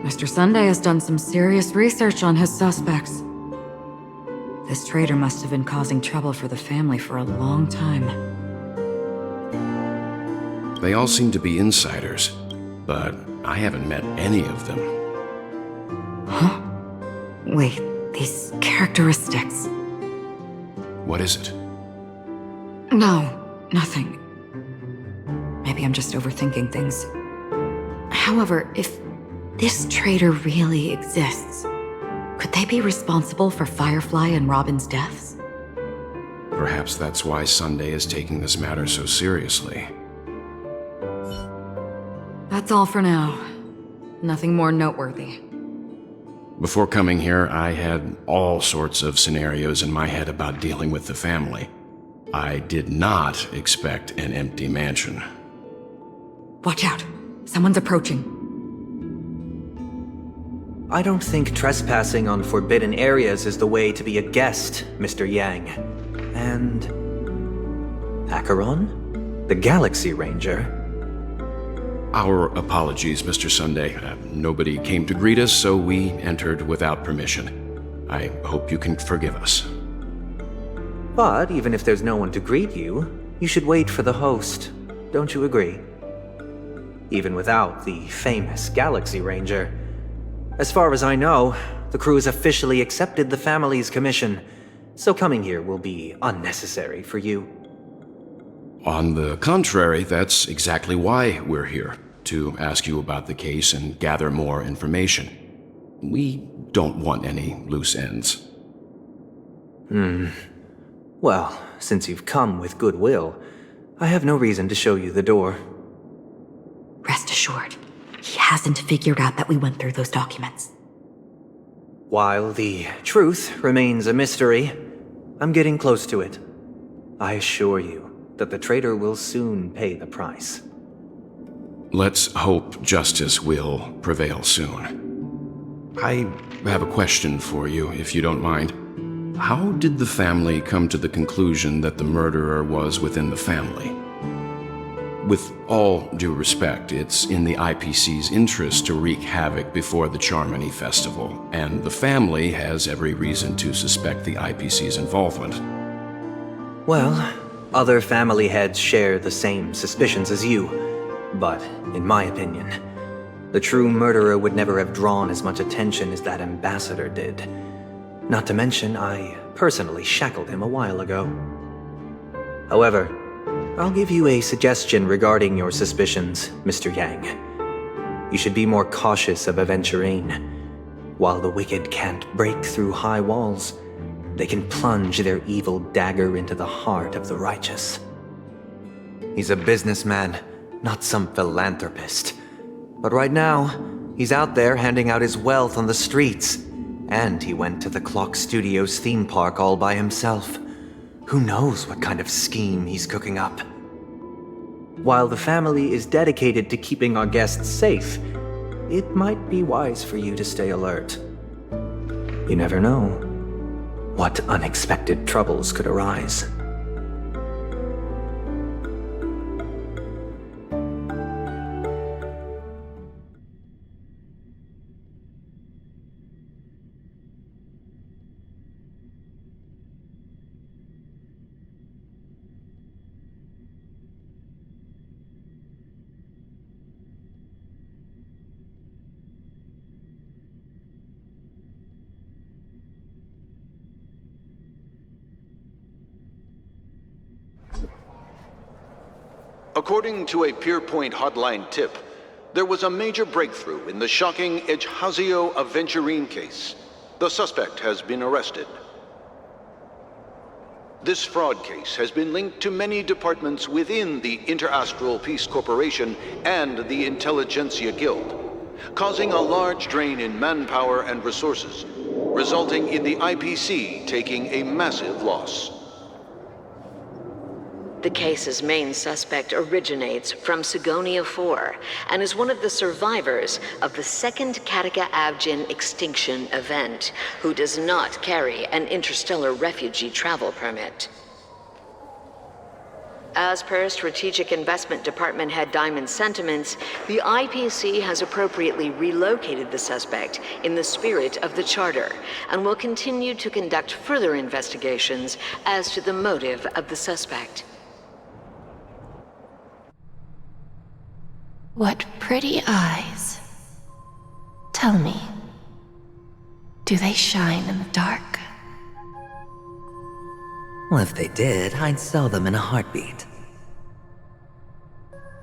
Mr. Sunday has done some serious research on his suspects. This traitor must have been causing trouble for the family for a long time. They all seem to be insiders, but I haven't met any of them. Huh? Wait, these characteristics... What is it? No, nothing. Maybe I'm just overthinking things. However, if this traitor really exists, could they be responsible for Firefly and Robin's deaths? Perhaps that's why Sunday is taking this matter so seriously. That's all for now. Nothing more noteworthy. Before coming here, I had all sorts of scenarios in my head about dealing with the family. I did not expect an empty mansion. Watch out. Someone's approaching. I don't think trespassing on forbidden areas is the way to be a guest, Mr. Yang. And... Acheron? The Galaxy Ranger? Our apologies, Mr. Sunday. Nobody came to greet us, so we entered without permission. I hope you can forgive us. But even if there's no one to greet you, you should wait for the host. Don't you agree? Even without the famous Galaxy Ranger. As far as I know, the crew has officially accepted the family's commission, so coming here will be unnecessary for you. On the contrary, that's exactly why we're here, to ask you about the case and gather more information. We don't want any loose ends. Well, since you've come with goodwill, I have no reason to show you the door. Rest assured, he hasn't figured out that we went through those documents. While the truth remains a mystery, I'm getting close to it. I assure you that the traitor will soon pay the price. Let's hope justice will prevail soon. I have a question for you, if you don't mind. How did the family come to the conclusion that the murderer was within the family? With all due respect, it's in the IPC's interest to wreak havoc before the Charmony Festival, and the family has every reason to suspect the IPC's involvement. Well, other family heads share the same suspicions as you, but in my opinion, the true murderer would never have drawn as much attention as that ambassador did. Not to mention, I personally shackled him a while ago. However, I'll give you a suggestion regarding your suspicions, Mr. Yang. You should be more cautious of Aventurine. While the wicked can't break through high walls, they can plunge their evil dagger into the heart of the righteous. He's a businessman, not some philanthropist. But right now, he's out there handing out his wealth on the streets. And he went to the Clock Studios theme park all by himself. Who knows what kind of scheme he's cooking up? While the family is dedicated to keeping our guests safe, it might be wise for you to stay alert. You never know what unexpected troubles could arise. According to a Pierpoint hotline tip, there was a major breakthrough in the shocking Ejhazio Aventurine case. The suspect has been arrested. This fraud case has been linked to many departments within the Interastral Peace Corporation and the Intelligentsia Guild, causing a large drain in manpower and resources, resulting in the IPC taking a massive loss. The case's main suspect originates from Sigonia 4 and is one of the survivors of the second Kataka Abjin extinction event, who does not carry an interstellar refugee travel permit. As per Strategic Investment Department Head Diamond's sentiments, the IPC has appropriately relocated the suspect in the spirit of the Charter and will continue to conduct further investigations as to the motive of the suspect. What pretty eyes. Tell me, do they shine in the dark? Well, if they did, I'd sell them in a heartbeat.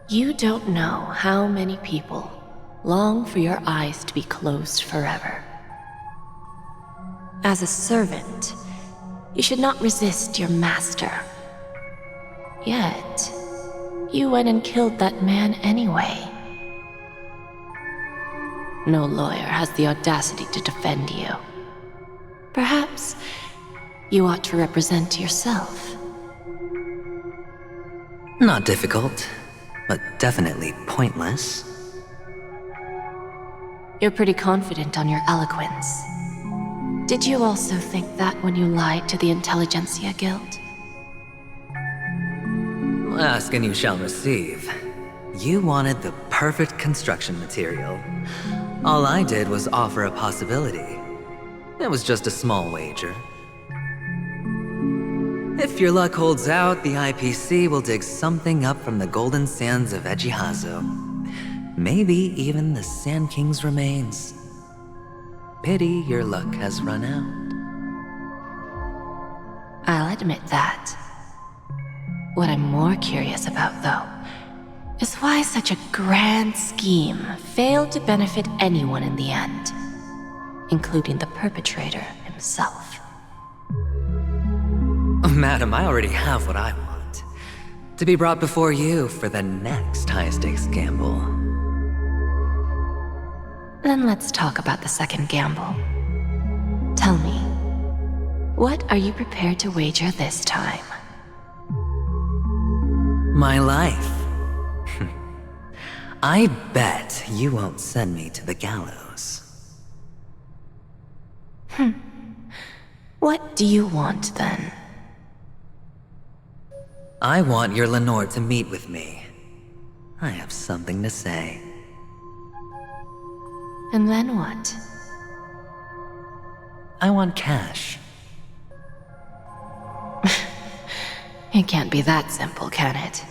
You don't know how many people long for your eyes to be closed forever. As a servant, you should not resist your master. Yet, you went and killed that man anyway. No lawyer has the audacity to defend you. Perhaps you ought to represent yourself. Not difficult, but definitely pointless. You're pretty confident on your eloquence. Did you also think that when you lied to the Intelligentsia Guild? Ask and you shall receive. You wanted the perfect construction material. All I did was offer a possibility. It was just a small wager. If your luck holds out, the IPC will dig something up from the golden sands of Ejihazo. Maybe even the Sand King's remains. Pity your luck has run out. I'll admit that. What I'm more curious about, though, is why such a grand scheme failed to benefit anyone in the end, including the perpetrator himself. Madam, I already have what I want. To be brought before you for the next high-stakes gamble. Then let's talk about the second gamble. Tell me, what are you prepared to wager this time? My life. I bet you won't send me to the gallows. What do you want, then? I want your Lenore to meet with me. I have something to say. And then what? I want cash. It can't be that simple, can it?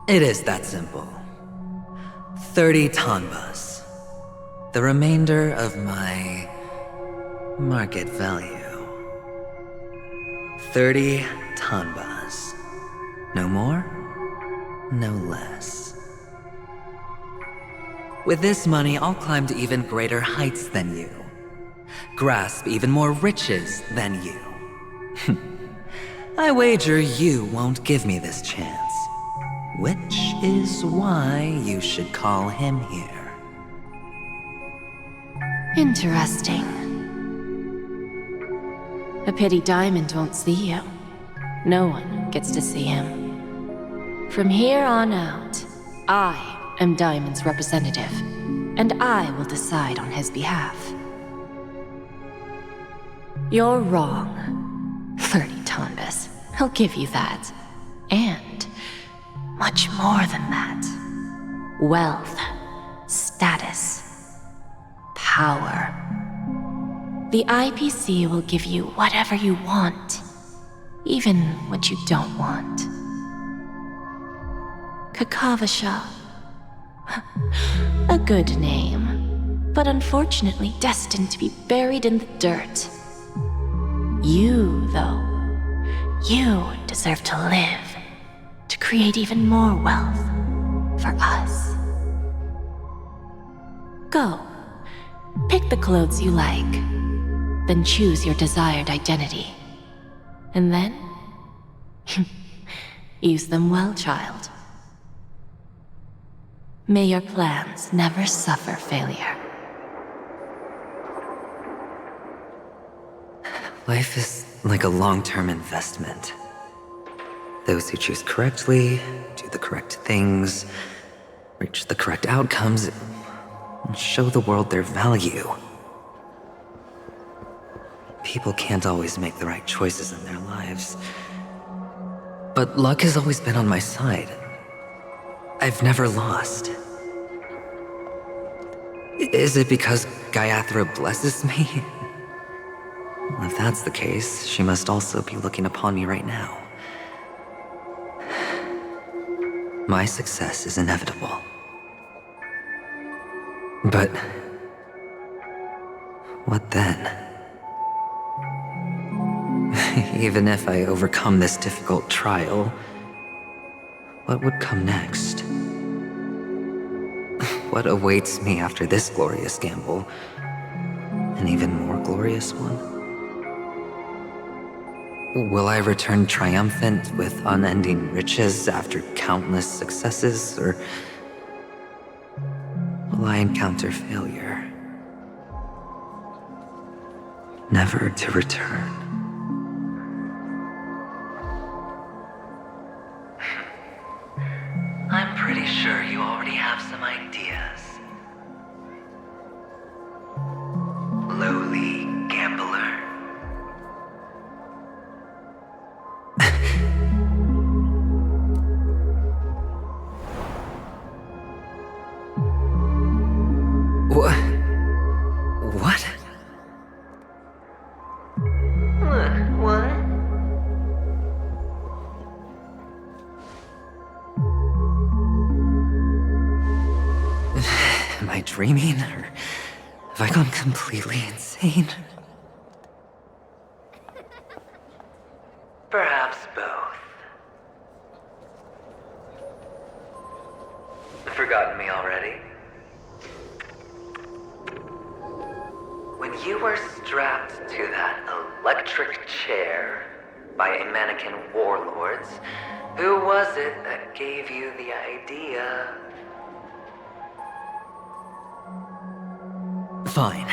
It is that simple. 30 tanbas. The remainder of my market value. 30 tanbas. No more, no less. With this money, I'll climb to even greater heights than you. Grasp even more riches than you. I wager you won't give me this chance. Which is why you should call him here. Interesting. A pity Diamond won't see you. No one gets to see him. From here on out, I am Diamond's representative, and I will decide on his behalf. You're wrong. 30 tanbas. I'll give you that. And much more than that. Wealth, status, power. The IPC will give you whatever you want, even what you don't want. Kakavasha. A good name, but unfortunately destined to be buried in the dirt. You, though, you deserve to live, to create even more wealth for us. Go, pick the clothes you like, then choose your desired identity. And then, use them well, child. May your plans never suffer failure. Life is like a long-term investment. Those who choose correctly, do the correct things, reach the correct outcomes, and show the world their value. People can't always make the right choices in their lives. But luck has always been on my side. I've never lost. Is it because Gayathra blesses me? Well, if that's the case, she must also be looking upon me right now. My success is inevitable. But what then? Even if I overcome this difficult trial, what would come next? What awaits me after this glorious gamble? An even more glorious one? Will I return triumphant with unending riches after countless successes, or will I encounter failure, never to return? I'm pretty sure you already have some ideas. Lowly gambler. What? What? Am I dreaming, or have I gone completely insane? Perhaps both. Forgotten me already? When you were strapped to that electric chair by a mannequin warlords, who was it that gave you the idea? Fine.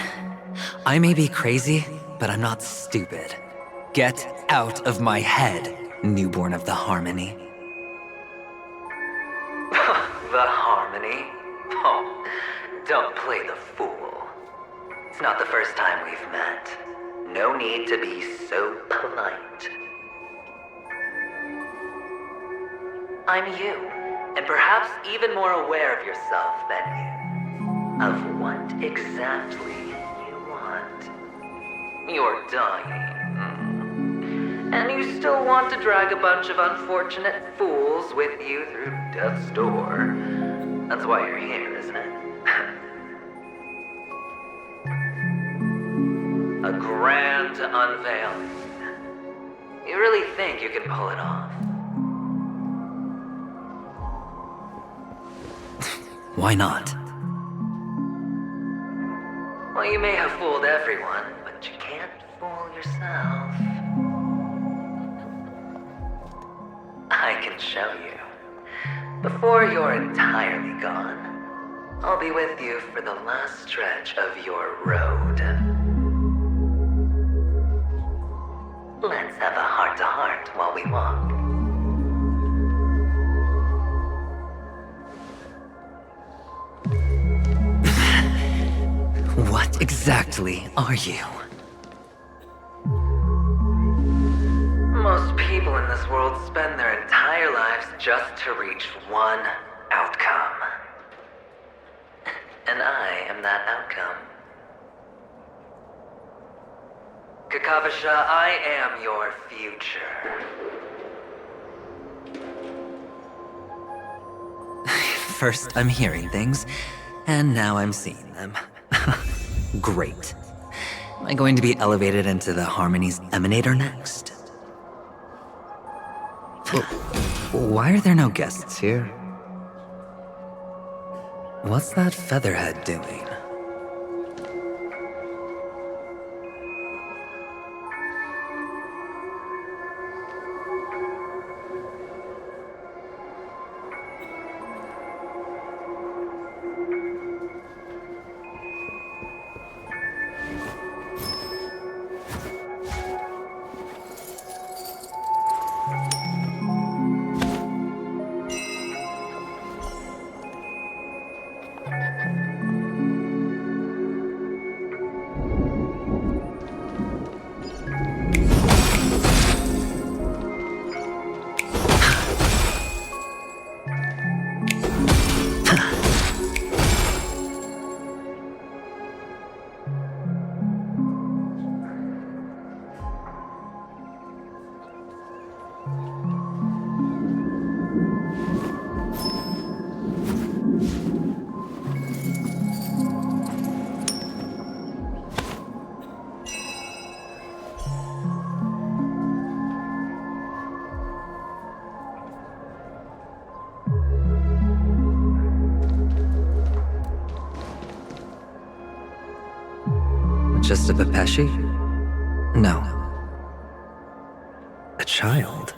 I may be crazy, but I'm not stupid. Get out of my head, newborn of the Harmony. The Harmony? Oh, don't play the fool. It's not the first time we've met. No need to be so polite. I'm you, and perhaps even more aware of yourself than you. Of what exactly you want. You're dying. And you still want to drag a bunch of unfortunate fools with you through death's door. That's why you're here, isn't it? A grand unveiling. You really think you can pull it off? Why not? Well, you may have fooled everyone, but you can't fool yourself. I can show you. Before you're entirely gone, I'll be with you for the last stretch of your road. Let's have a heart-to-heart while we walk. What exactly are you? Most people in this world spend their entire lives just to reach one outcome. And I am that outcome. Kakavasha, I am your future. First, I'm hearing things, and now I'm seeing them. Great. Am I going to be elevated into the Harmony's Emanator next? Why are there no guests here? What's that featherhead doing? Just a Pepeshi? No. A child?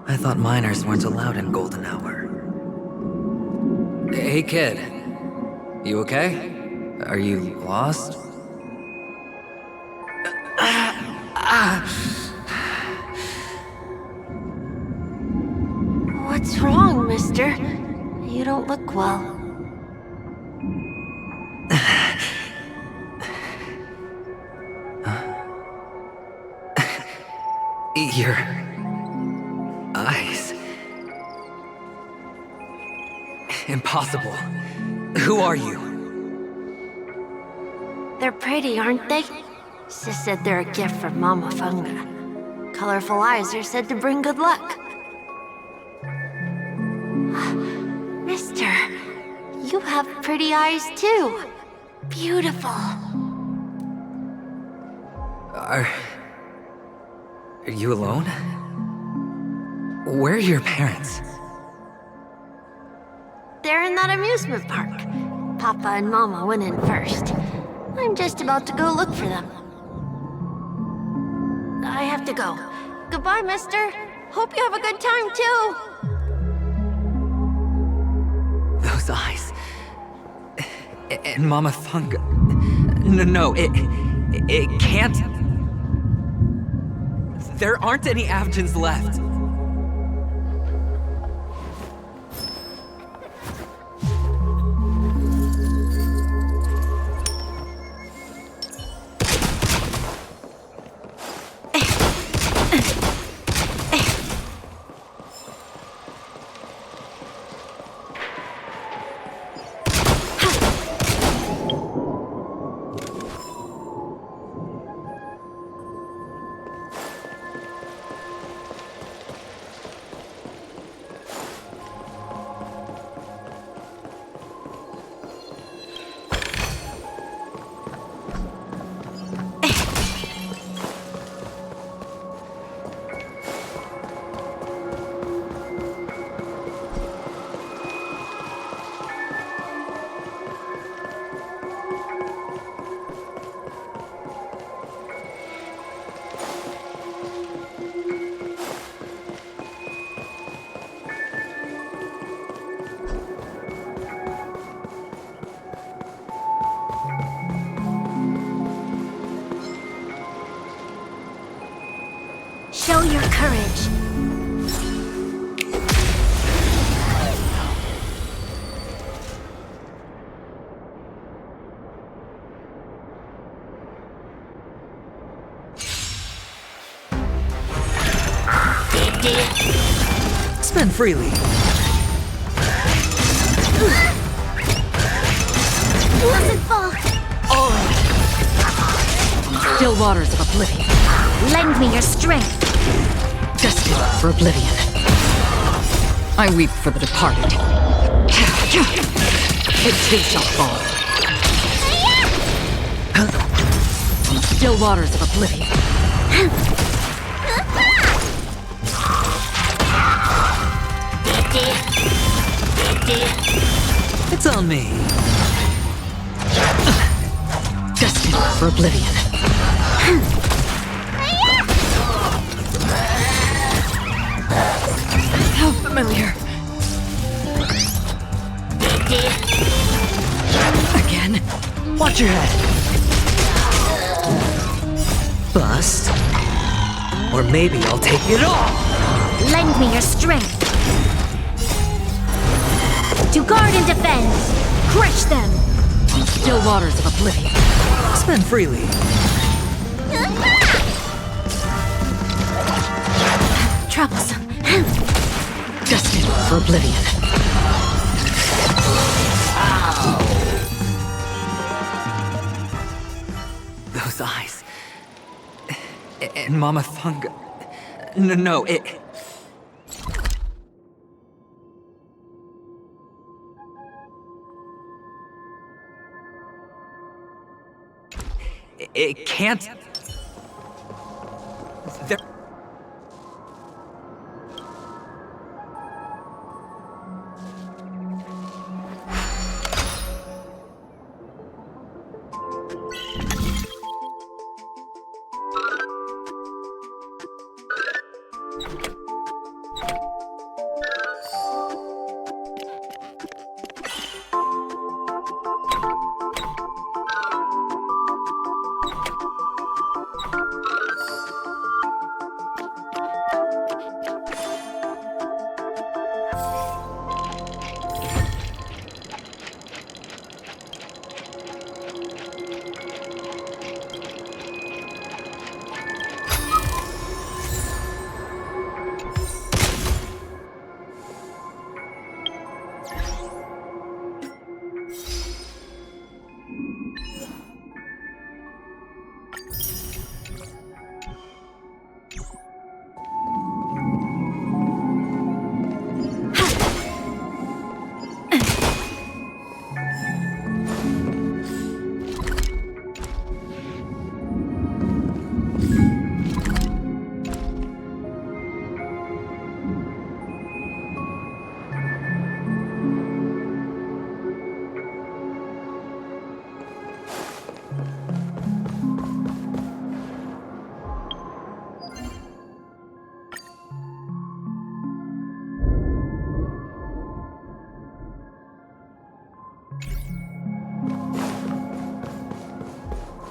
I thought miners weren't allowed in Golden Hour. Hey kid, you okay? Are you lost? What's wrong, mister? You don't look well. Your eyes. Impossible. Who are you? They're pretty, aren't they? Sis said they're a gift from Mama Funga. Colorful eyes are said to bring good luck. Mister, you have pretty eyes too. Beautiful. Are you alone? Where are your parents? They're in that amusement park. Papa and Mama went in first. I'm just about to go look for them. I have to go. Goodbye, mister. Hope you have a good time, too. Those eyes. And Mama Funga. No, it can't. There aren't any Avgens left. Show your courage. Spend freely. Doesn't fall. Still waters of oblivion. Lend me your strength. Destined for oblivion. I weep for the departed. It too shall fall. Still waters of oblivion. It's on me. Destined for oblivion. How familiar. Again? Watch your head. Bust. Or maybe I'll take it all. Lend me your strength. To guard and defend. Crush them. Still waters of oblivion. Spend freely. troublesome. Destined for oblivion. Those eyes. And Mama Thunga. No, it can't. There.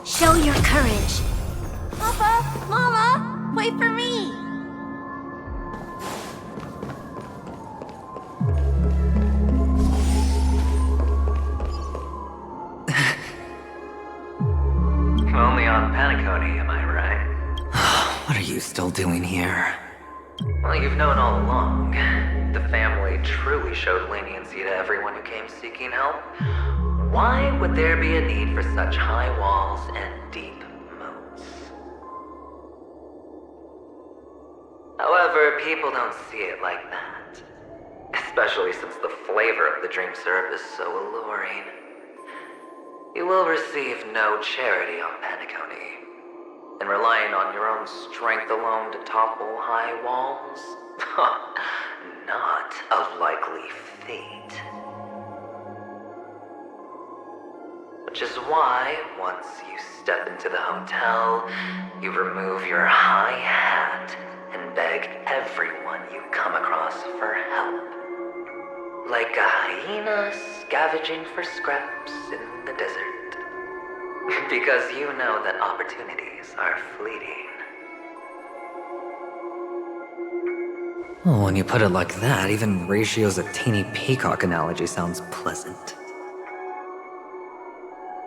Show your courage. Papa, Mama, wait for me. Only on Paniconi, am I right? What are you still doing here? Well, you've known all along. The family truly showed leniency to everyone who came seeking help. Why would there be a need for such high walls and deep moats? However, people don't see it like that. Especially since the flavor of the dream syrup is so alluring. You will receive no charity on Paniconi. And relying on your own strength alone to topple high walls? Not a likely fate. Which is why, once you step into the hotel, you remove your high hat and beg everyone you come across for help. Like a hyena scavenging for scraps in the desert. Because you know that opportunities are fleeting. Well, when you put it like that, even Ratio's a teeny peacock analogy sounds pleasant.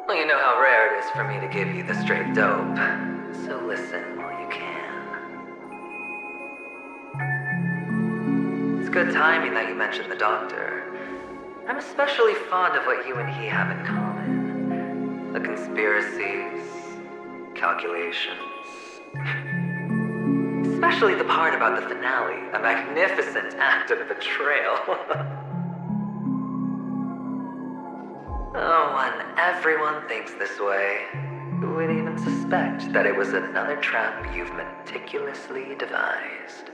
Well, you know how rare it is for me to give you the straight dope, so listen while you can. It's good timing that you mentioned the doctor. I'm especially fond of what you and he have in common. The conspiracies, calculations. Especially the part about the finale, a magnificent act of betrayal. Oh, when everyone thinks this way, who would even suspect that it was another trap you've meticulously devised?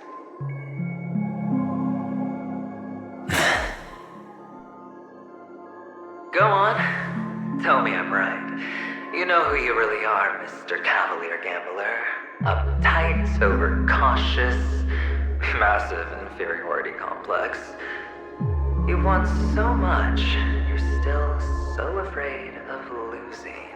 Go on. Tell me I'm right. You know who you really are, Mr. Cavalier Gambler. Uptight, overcautious, massive inferiority complex. You want so much, you're still so afraid of losing.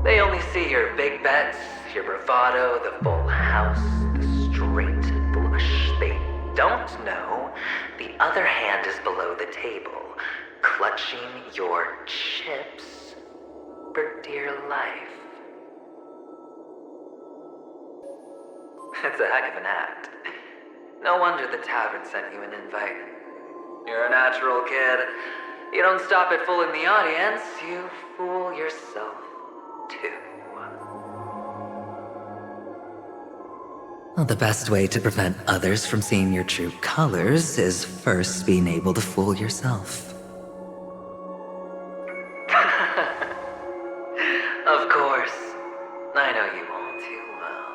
They only see your big bets, your bravado, the full house, the straight blush. They don't know the other hand is below the table, clutching your chips for dear life. It's a heck of an act. No wonder the tavern sent you an invite. You're a natural kid. You don't stop at fooling the audience, you fool yourself, too. Well, the best way to prevent others from seeing your true colors is first being able to fool yourself. Of course. I know you all too well.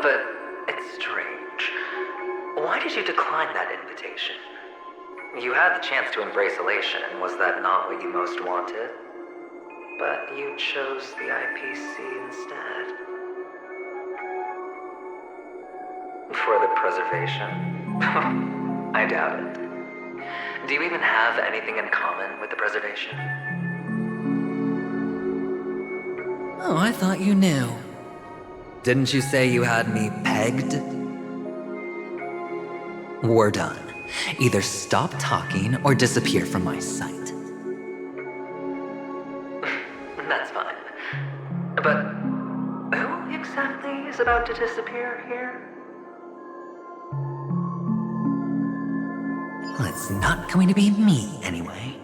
But it's strange. Why did you decline that invitation? You had the chance to embrace elation. Was that not what you most wanted? But you chose the IPC instead. For the preservation? I doubt it. Do you even have anything in common with the preservation? Oh, I thought you knew. Didn't you say you had me pegged? We're done. Either stop talking or disappear from my sight. That's fine. But who exactly is about to disappear here? Well, it's not going to be me, anyway.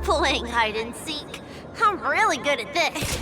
Playing hide and seek. I'm really good at this.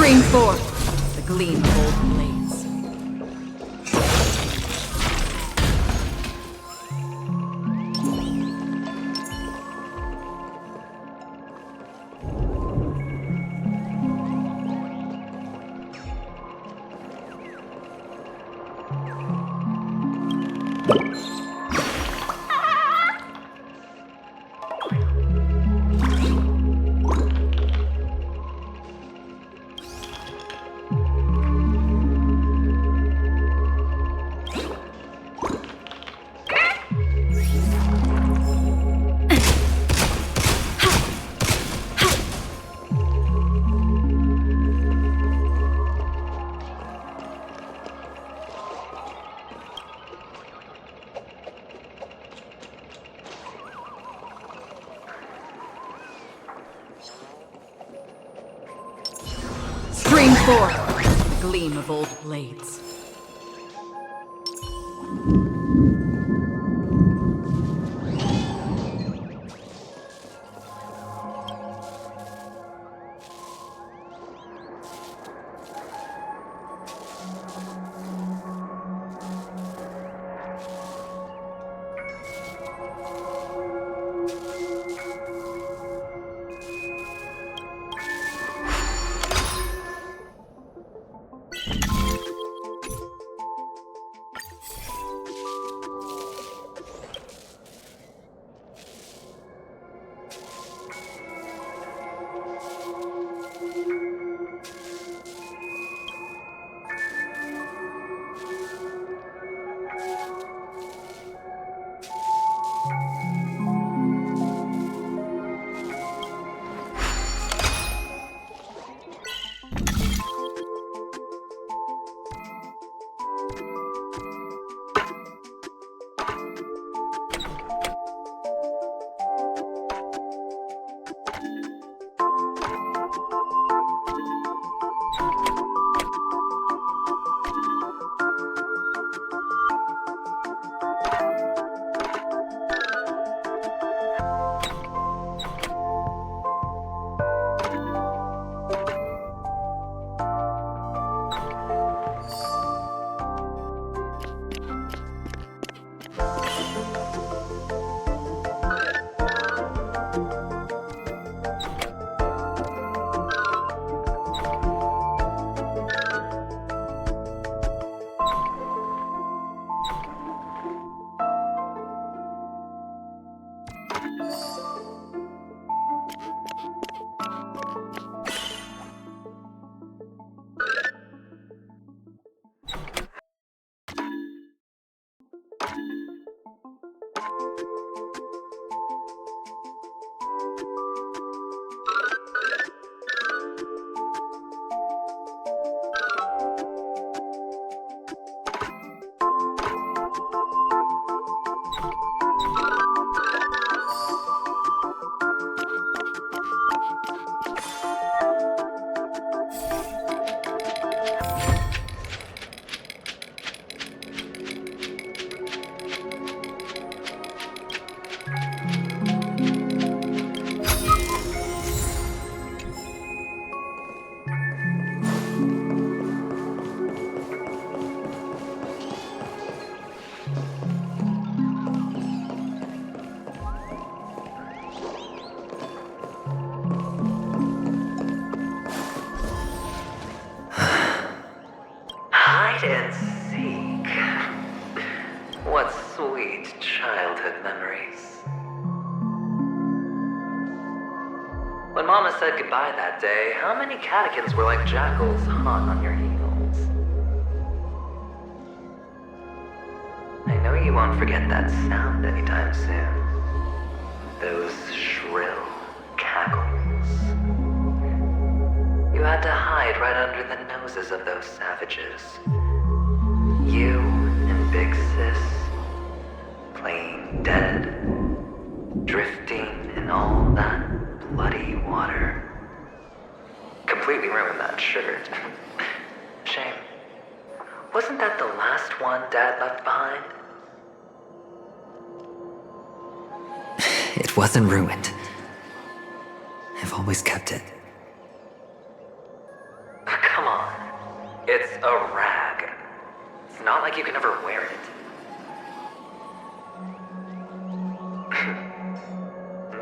Stream forth the gleam of old blades. Stream forth the gleam of old blades. Hide and seek. What sweet childhood memories. When Mama said goodbye that day, how many catechins were like jackals hot on your heels? I know you won't forget that sound anytime soon. Those shrill cackles. You had to hide right under the noses of those savages. You and Big Sis, playing dead, drifting in all that bloody water. Completely ruined that shirt. Shame. Wasn't that the last one Dad left behind? It wasn't ruined. I've always kept it. a rag. It's not like you can ever wear it.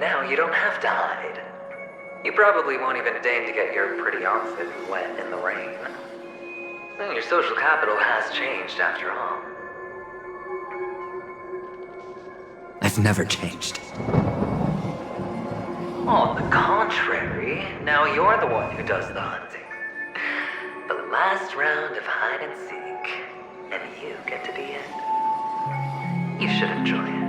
Now you don't have to hide. You probably won't even deign to get your pretty outfit wet in the rain. Your social capital has changed after all. I've never changed. On the contrary, now you're the one who does the hunting. The last round of hide and seek, and you get to be it. You should enjoy it.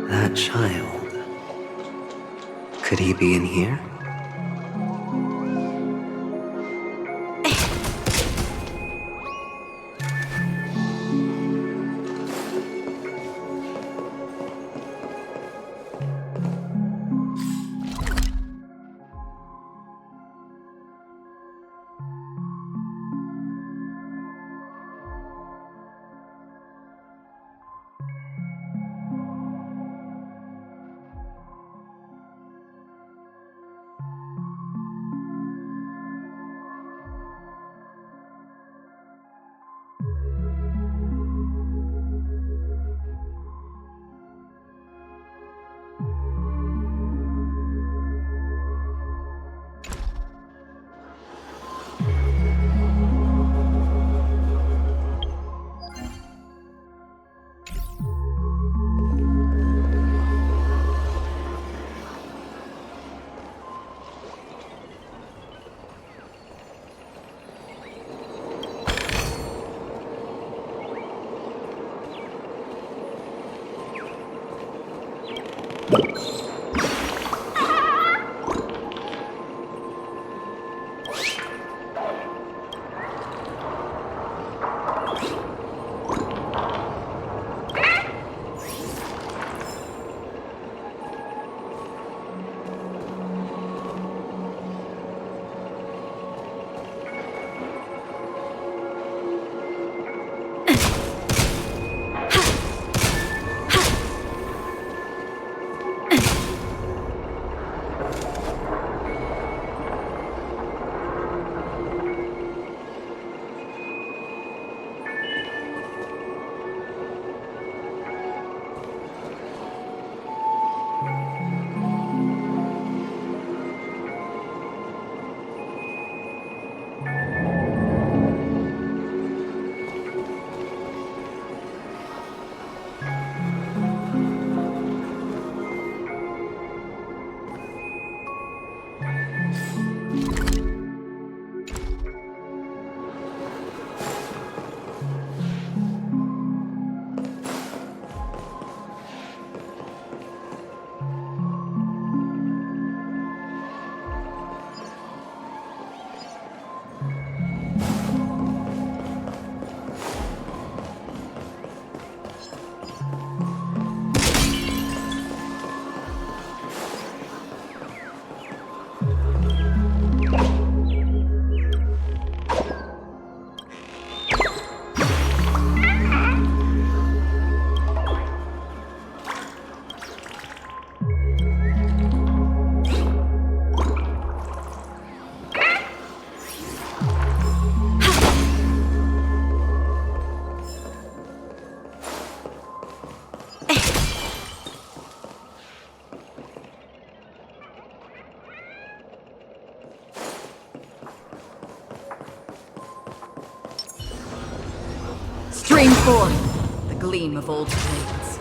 That child. Could he be in here? Stream forth the gleam of old blades.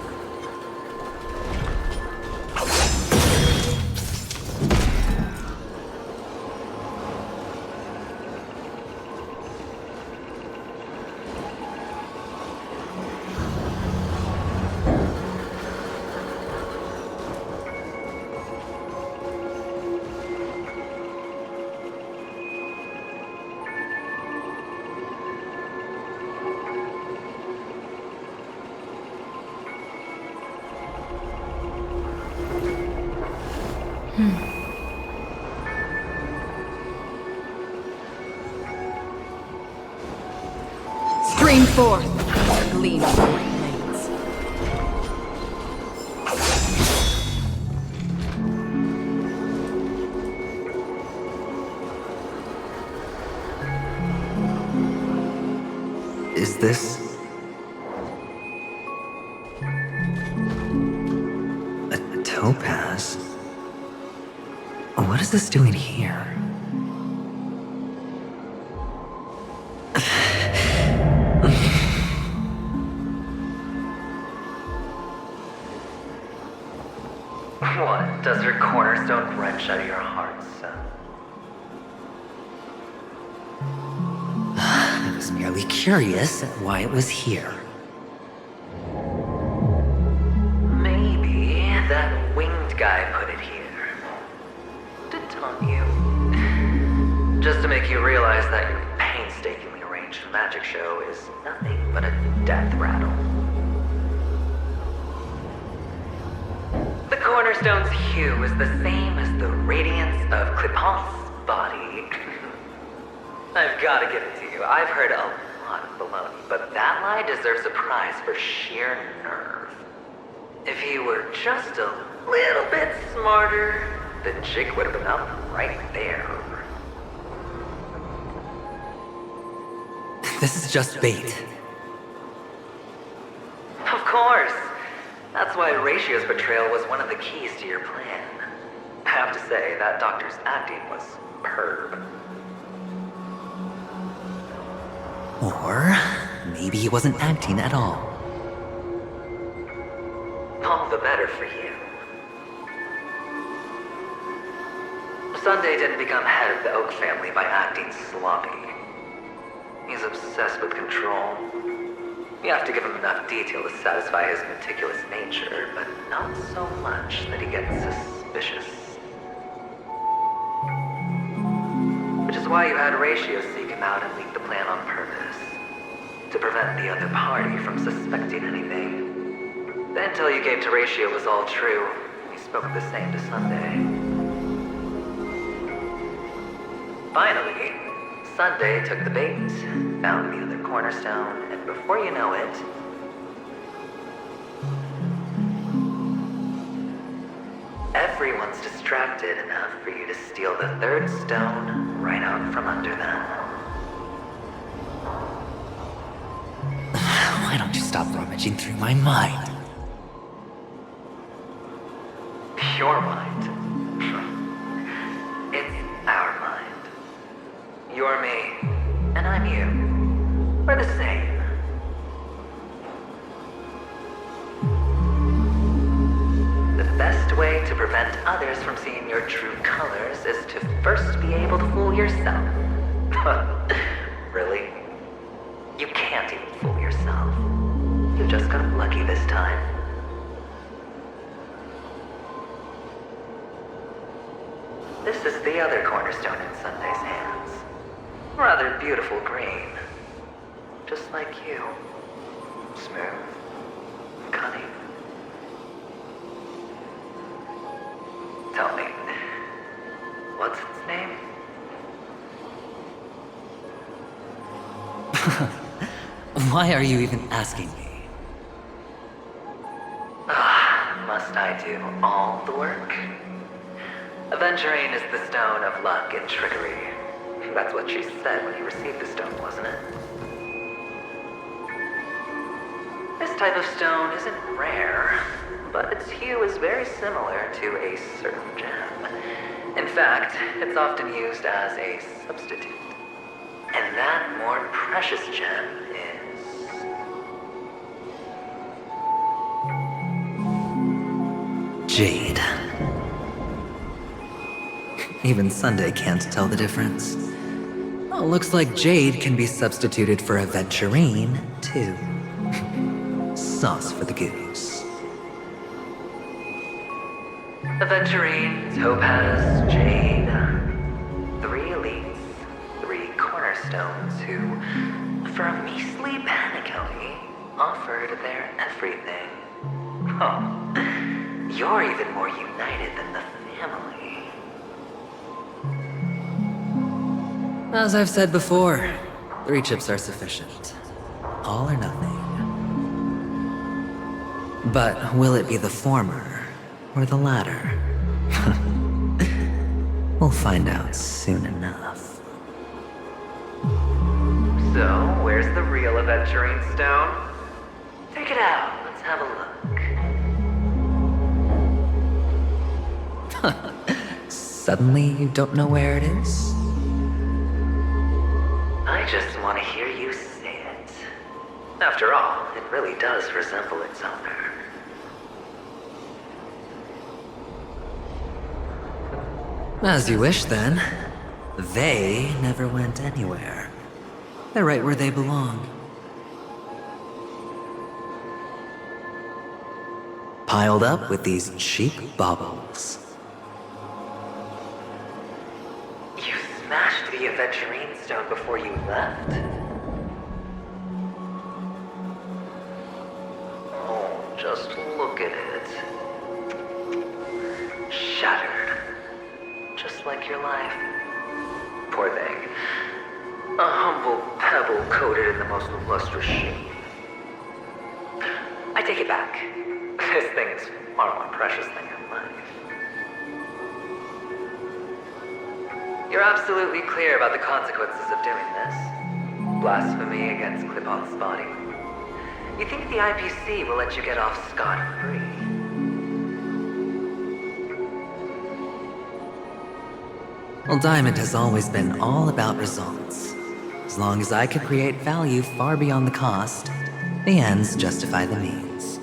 Stream forth the gleam of old blades. this? A topaz? What is this doing here? What? Does her cornerstone wrench out of your heart, son? I was merely curious at why it was here. Maybe that winged guy put it here. To taunt you. Just to make you realize that your painstakingly arranged magic show is nothing but a death rattle. The cornerstone's hue is the same as the radiance of Clipot's body. I've got to give it to you. I've heard a lot of baloney, but that lie deserves a prize for sheer nerve. If he were just a little bit smarter, the jig would have been up right there. This is just bait. Of course. That's why Ratio's betrayal was one of the keys to your plan. I have to say, that doctor's acting was superb. Or maybe he wasn't acting at all. All the better for you. Sunday didn't become head of the Oak family by acting sloppy. He's obsessed with control. You have to give him enough detail to satisfy his meticulous nature, but not so much that he gets suspicious. Which is why you had Ratio seek him out and leak the plan on purpose. To prevent the other party from suspecting anything. The intel you gave to Ratio was all true. He spoke the same to Sunday. Finally, Sunday took the bait, found the other cornerstone, and before you know it, everyone's distracted enough for you to steal the third stone right out from under them. Why don't you stop rummaging through my mind? Your mind. It's our mind. You're me, and I'm you. We're the same. The best way to prevent others from seeing your true colors is to first be able to fool yourself. Really? You can't even fool yourself. You just got lucky this time. This is the other cornerstone in Sunday's hands. Rather beautiful green. Just like you. Smooth. Cunning. Tell me, what's its name? Why are you even asking me? Must I do all the work? Aventurine is the stone of luck and trickery. That's what she said when you received the stone, wasn't it? This type of stone isn't rare, but its hue is very similar to a certain gem. In fact, it's often used as a substitute. And that more precious gem is... Jade. Even Sunday can't tell the difference. Well, looks like Jade can be substituted for Aventurine, too. Sauce for the goose. Aventurine, Topaz, Jade. 3 elites, 3 cornerstones who, for a measly penny, offered their everything. Oh, you're even more united than the family. As I've said before, 3 chips are sufficient. All or nothing. But will it be the former or the latter? We'll find out soon enough. So, where's the real aventurine stone? Take it out. Let's have a look. Suddenly you don't know where it is? I just want to hear you say it. After all, it really does resemble its owner. As you wish, then. They never went anywhere. They're right where they belong. Piled up with these cheap baubles. You smashed the aventurine stone before you left? Oh, just look at it. Shattered. Just like your life. Poor thing. A humble pebble coated in the most lustrous sheen. I take it back. This thing is far more precious than your life. You're absolutely clear about the consequences of doing this. Blasphemy against Clipot's body. You think the IPC will let you get off scot-free? Well, Diamond has always been all about results. As long as I could create value far beyond the cost, the ends justify the means.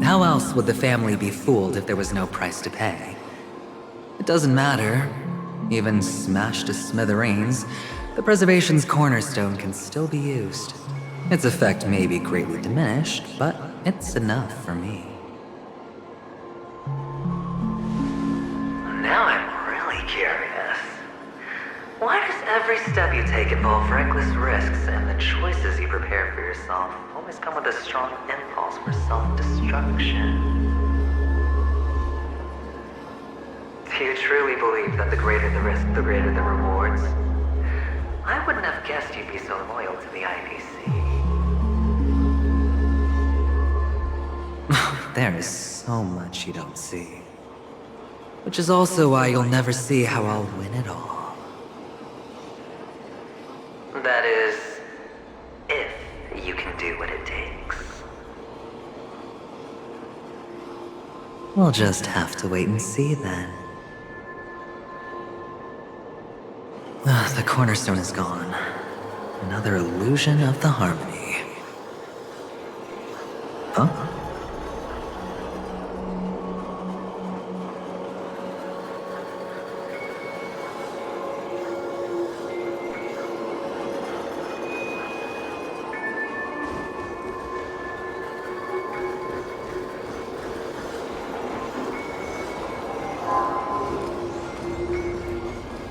How else would the family be fooled if there was no price to pay? It doesn't matter. Even smashed to smithereens, the preservation's cornerstone can still be used. Its effect may be greatly diminished, but it's enough for me. Now I'm really curious. Why does every step you take involve reckless risks, and the choices you prepare for yourself always come with a strong impulse for self-destruction? Do you truly believe that the greater the risk, the greater the rewards? I wouldn't have guessed you'd be so loyal to the IPC. There is so much you don't see. Which is also why you'll never see how I'll win it all. That is, if you can do what it takes. We'll just have to wait and see then. The cornerstone is gone. Another illusion of the harmony. Huh?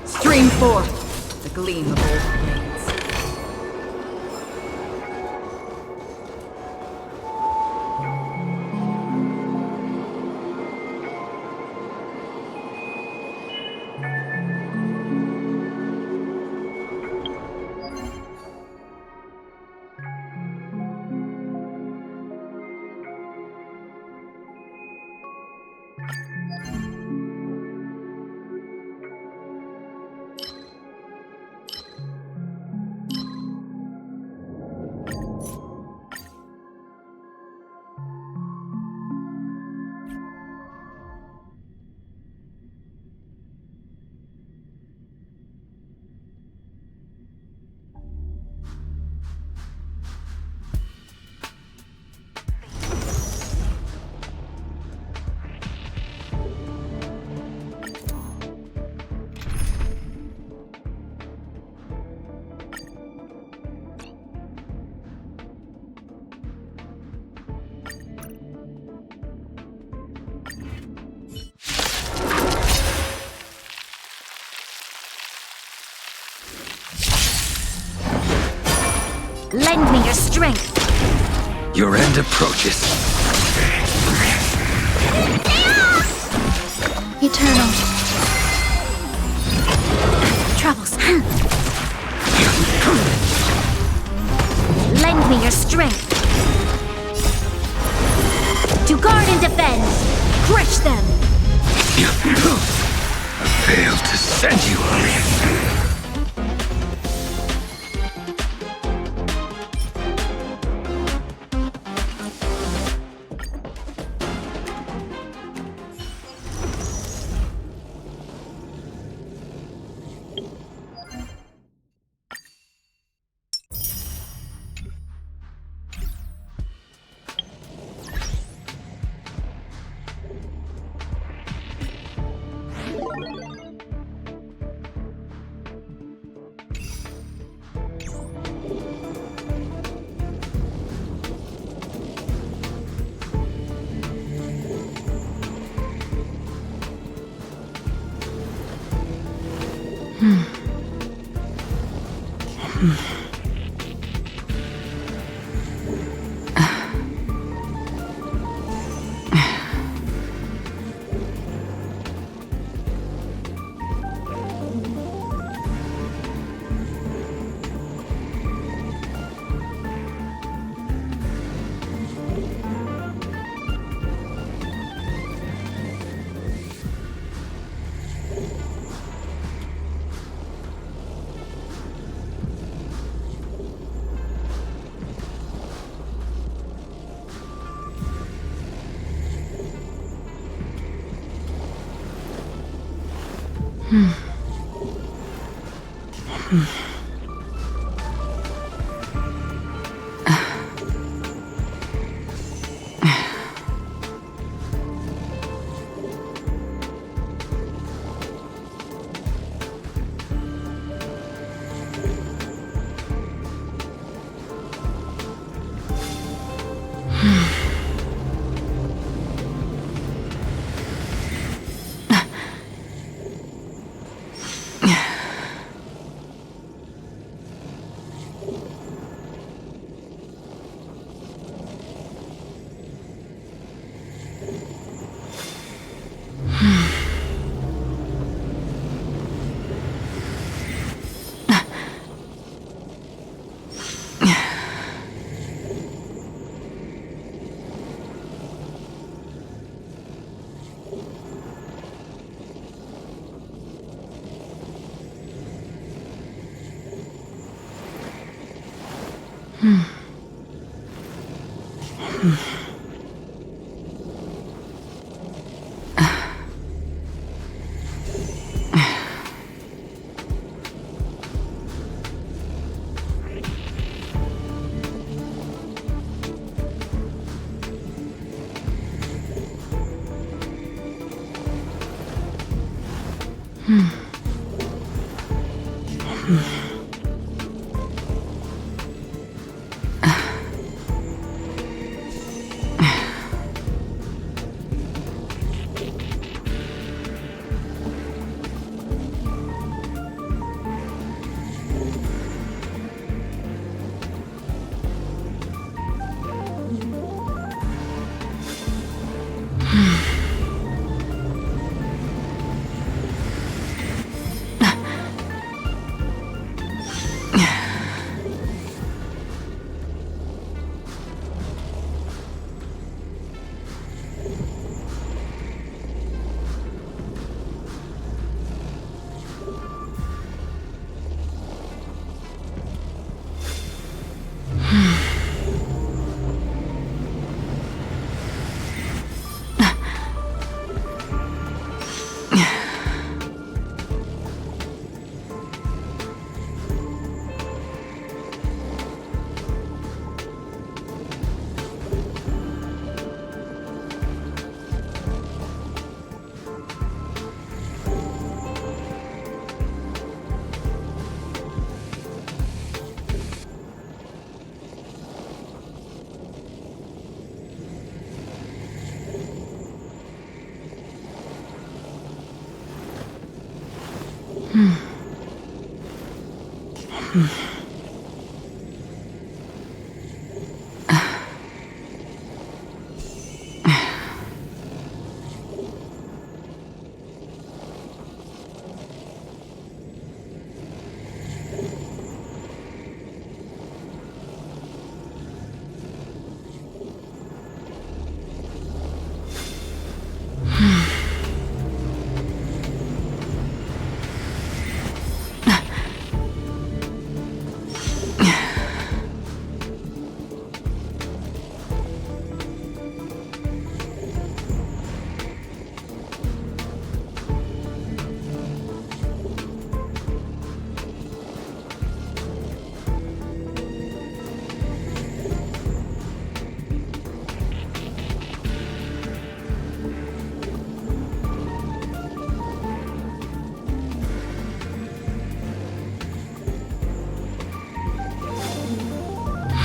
Stream forth the gleam of old blades. Lend me your strength. Your end approaches. Eternal. Troubles. Lend me your strength. To guard and defend. Crush them. failed to send you on.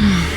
Hmm.